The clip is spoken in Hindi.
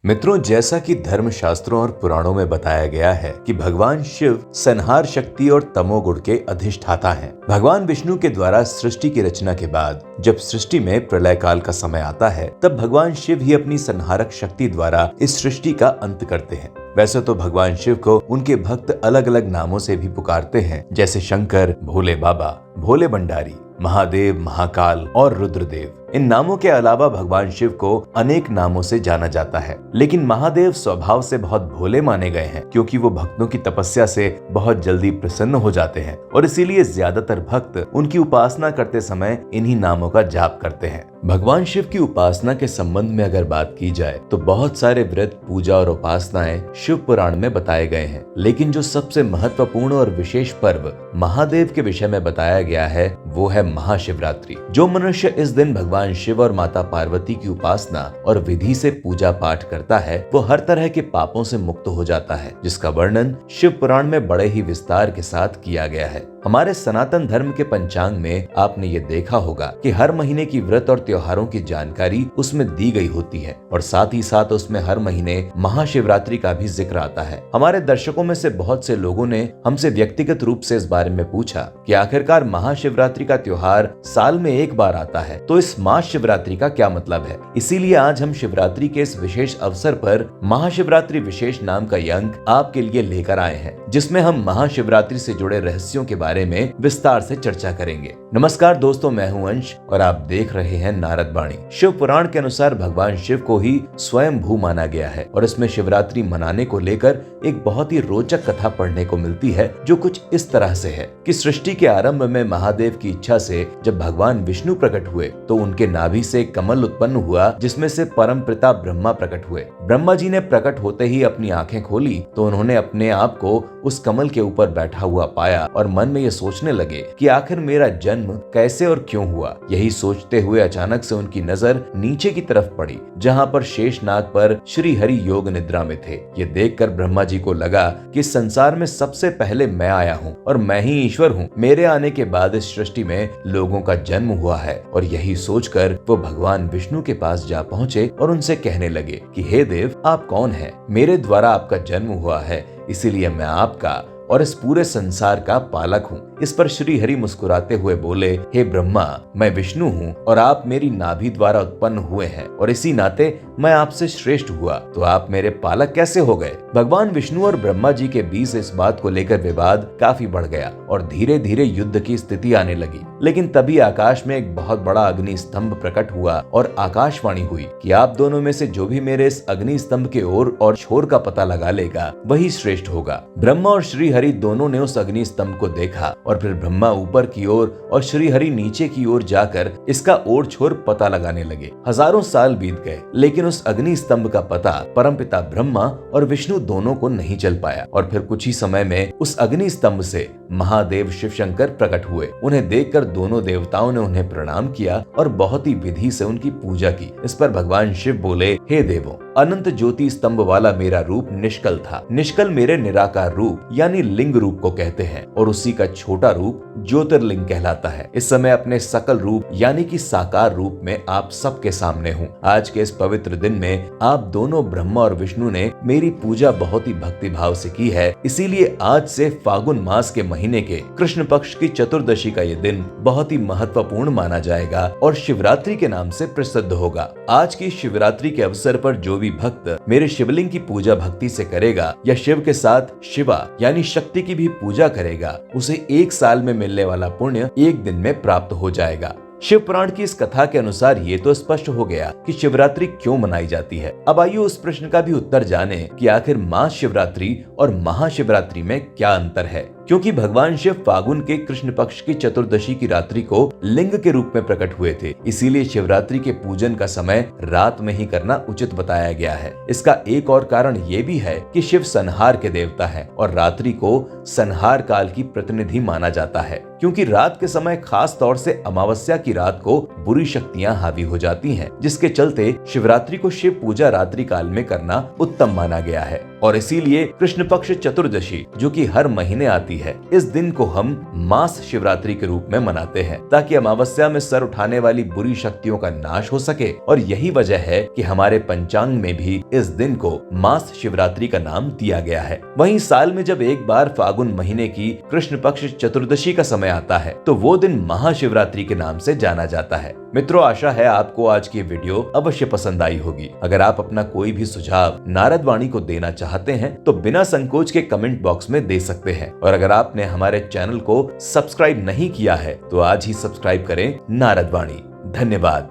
मित्रों, जैसा कि धर्म शास्त्रों और पुराणों में बताया गया है कि भगवान शिव संहार शक्ति और तमोगुण के अधिष्ठाता हैं। भगवान विष्णु के द्वारा सृष्टि की रचना के बाद जब सृष्टि में प्रलय काल का समय आता है, तब भगवान शिव ही अपनी संहारक शक्ति द्वारा इस सृष्टि का अंत करते हैं। वैसे तो भगवान शिव को उनके भक्त अलग अलग नामों से भी पुकारते हैं, जैसे शंकर, भोले बाबा, भोले भंडारी, महादेव, महाकाल और रुद्रदेव। इन नामों के अलावा भगवान शिव को अनेक नामों से जाना जाता है, लेकिन महादेव स्वभाव से बहुत भोले माने गए हैं, क्योंकि वो भक्तों की तपस्या से बहुत जल्दी प्रसन्न हो जाते हैं और इसीलिए ज्यादातर भक्त उनकी उपासना करते समय इन्हीं नामों का जाप करते हैं। भगवान शिव की उपासना के संबंध में अगर बात की जाए तो बहुत सारे व्रत, पूजा और उपासनाएं शिव पुराण में बताए गए हैं, लेकिन जो सबसे महत्वपूर्ण और विशेष पर्व महादेव के विषय में बताया गया है वो है महाशिवरात्रि। जो मनुष्य इस दिन भगवान शिव और माता पार्वती की उपासना और विधि से पूजा पाठ करता है वो हर तरह के पापों से मुक्त हो जाता है, जिसका वर्णन शिव पुराण में बड़े ही विस्तार के साथ किया गया है। हमारे सनातन धर्म के पंचांग में आपने ये देखा होगा कि हर महीने की व्रत और त्योहारों की जानकारी उसमें दी गई होती है और साथ ही साथ उसमें हर महीने महाशिवरात्रि का भी जिक्र आता है। हमारे दर्शकों में से बहुत से लोगों ने हमसे व्यक्तिगत रूप से इस बारे में पूछा कि आखिरकार महाशिवरात्रि का त्योहार साल में एक बार आता है, तो इस महाशिवरात्रि का क्या मतलब है। इसीलिए आज हम शिवरात्रि के इस विशेष अवसर पर महाशिवरात्रि विशेष नाम का ये अंक आपके लिए लेकर आए हैं, जिसमें हम महाशिवरात्रि से जुड़े रहस्यों के बारे में विस्तार से चर्चा करेंगे। नमस्कार दोस्तों, मैं हूं अंश और आप देख रहे हैं नारद वाणी। शिव पुराण के अनुसार भगवान शिव को ही स्वयं भू माना गया है और इसमें शिवरात्रि मनाने को लेकर एक बहुत ही रोचक कथा पढ़ने को मिलती है, जो कुछ इस तरह से है कि सृष्टि के आरंभ में महादेव की इच्छा से जब भगवान विष्णु प्रकट हुए तो उनके नाभि से कमल उत्पन्न हुआ, जिसमें से परम पिता ब्रह्मा प्रकट हुए। ब्रह्मा जी ने प्रकट होते ही अपनी आंखें खोली तो उन्होंने अपने आप को उस कमल के ऊपर बैठा हुआ पाया और मन में ये सोचने लगे कि आखिर मेरा जन्म कैसे और क्यों हुआ। यही सोचते हुए अचानक से उनकी नजर नीचे की तरफ पड़ी, जहाँ पर शेषनाग पर श्री हरि योग निद्रा में थे। ये देखकर ब्रह्मा जी को लगा कि संसार में सबसे पहले मैं आया हूँ और मैं ही ईश्वर हूँ। मेरे आने के बाद इस सृष्टि में लोगों का जन्म हुआ है। और यही सोचकर वो भगवान विष्णु के पास जा पहुँचे और उनसे कहने लगे कि हे देव, आप कौन हैं? मेरे द्वारा आपका जन्म हुआ है, इसीलिए मैं आपका और इस पूरे संसार का पालक हूँ। इस पर श्री हरि मुस्कुराते हुए बोले, हे ब्रह्मा, मैं विष्णु हूँ और आप मेरी नाभि द्वारा उत्पन्न हुए हैं और इसी नाते मैं आपसे श्रेष्ठ हुआ, तो आप मेरे पालक कैसे हो गए? भगवान विष्णु और ब्रह्मा जी के बीच इस बात को लेकर विवाद काफी बढ़ गया और धीरे धीरे युद्ध की स्थिति आने लगी। लेकिन तभी आकाश में एक बहुत बड़ा अग्नि स्तंभ प्रकट हुआ और आकाशवाणी हुई कि आप दोनों में से जो भी मेरे इस अग्नि स्तंभ के ओर और छोर का पता लगा लेगा वही श्रेष्ठ होगा। ब्रह्मा और श्री हरि दोनों ने उस अग्नि स्तंभ को देखा और फिर ब्रह्मा ऊपर की ओर और श्री हरि नीचे की ओर जाकर इसका ओर छोर पता लगाने लगे। हजारों साल बीत गए, लेकिन उस अग्नि स्तंभ का पता परमपिता ब्रह्मा और विष्णु दोनों को नहीं चल पाया। और फिर कुछ ही समय में उस अग्नि स्तंभ से महादेव शिव शंकर प्रकट हुए। उन्हें देखकर दोनों देवताओं ने उन्हें प्रणाम किया और बहुत ही विधि से उनकी पूजा की। इस पर भगवान शिव बोले, हे देवों, अनंत ज्योति स्तंभ वाला मेरा रूप निष्कल था। निष्कल मेरे निराकार रूप यानी लिंग रूप को कहते हैं और उसी का छोटा रूप ज्योतिर्लिंग कहलाता है। इस समय अपने सकल रूप यानी कि साकार रूप में आप सबके सामने हूँ। आज के इस पवित्र दिन में आप दोनों ब्रह्मा और विष्णु ने मेरी पूजा बहुत ही भक्ति भाव से की है। इसीलिए आज से फागुन मास के महीने के कृष्ण पक्ष की चतुर्दशी का ये दिन बहुत ही महत्वपूर्ण माना जाएगा और शिवरात्रि के नाम से प्रसिद्ध होगा। आज की शिवरात्रि के अवसर पर जो भी भक्त मेरे शिवलिंग की पूजा भक्ति से करेगा या शिव के साथ शिवा यानी शक्ति की भी पूजा करेगा, उसे एक साल में मिलने वाला पुण्य एक दिन में प्राप्त हो जाएगा। शिव पुराण की इस कथा के अनुसार ये तो स्पष्ट हो गया कि शिवरात्रि क्यों मनाई जाती है। अब आइए उस प्रश्न का भी उत्तर जाने कि आखिर महाशिवरात्रि और महाशिवरात्रि में क्या अंतर है। क्योंकि भगवान शिव फागुन के कृष्ण पक्ष की चतुर्दशी की रात्रि को लिंग के रूप में प्रकट हुए थे, इसीलिए शिवरात्रि के पूजन का समय रात में ही करना उचित बताया गया है। इसका एक और कारण ये भी है कि शिव संहार के देवता है और रात्रि को संहार काल की प्रतिनिधि माना जाता है, क्योंकि रात के समय खास तौर से अमावस्या की रात को बुरी शक्तियां हावी हो जाती हैं, जिसके चलते शिवरात्रि को शिव पूजा रात्रि काल में करना उत्तम माना गया है। और इसीलिए कृष्ण पक्ष चतुर्दशी जो कि हर महीने आती है, इस दिन को हम मास शिवरात्रि के रूप में मनाते हैं ताकि अमावस्या में सर उठाने वाली बुरी शक्तियों का नाश हो सके। और यही वजह है कि हमारे पंचांग में भी इस दिन को मास शिवरात्रि का नाम दिया गया है। वहीं साल में जब एक बार फागुन महीने की कृष्ण पक्ष चतुर्दशी का समय आता है तो वो दिन महाशिवरात्रि के नाम से जाना जाता है। मित्रों, आशा है आपको आज की वीडियो अवश्य पसंद आई होगी। अगर आप अपना कोई भी सुझाव नारद वाणी को देना चाहते हैं तो बिना संकोच के कमेंट बॉक्स में दे सकते हैं। और अगर आपने हमारे चैनल को सब्सक्राइब नहीं किया है तो आज ही सब्सक्राइब करें नारद वाणी। धन्यवाद।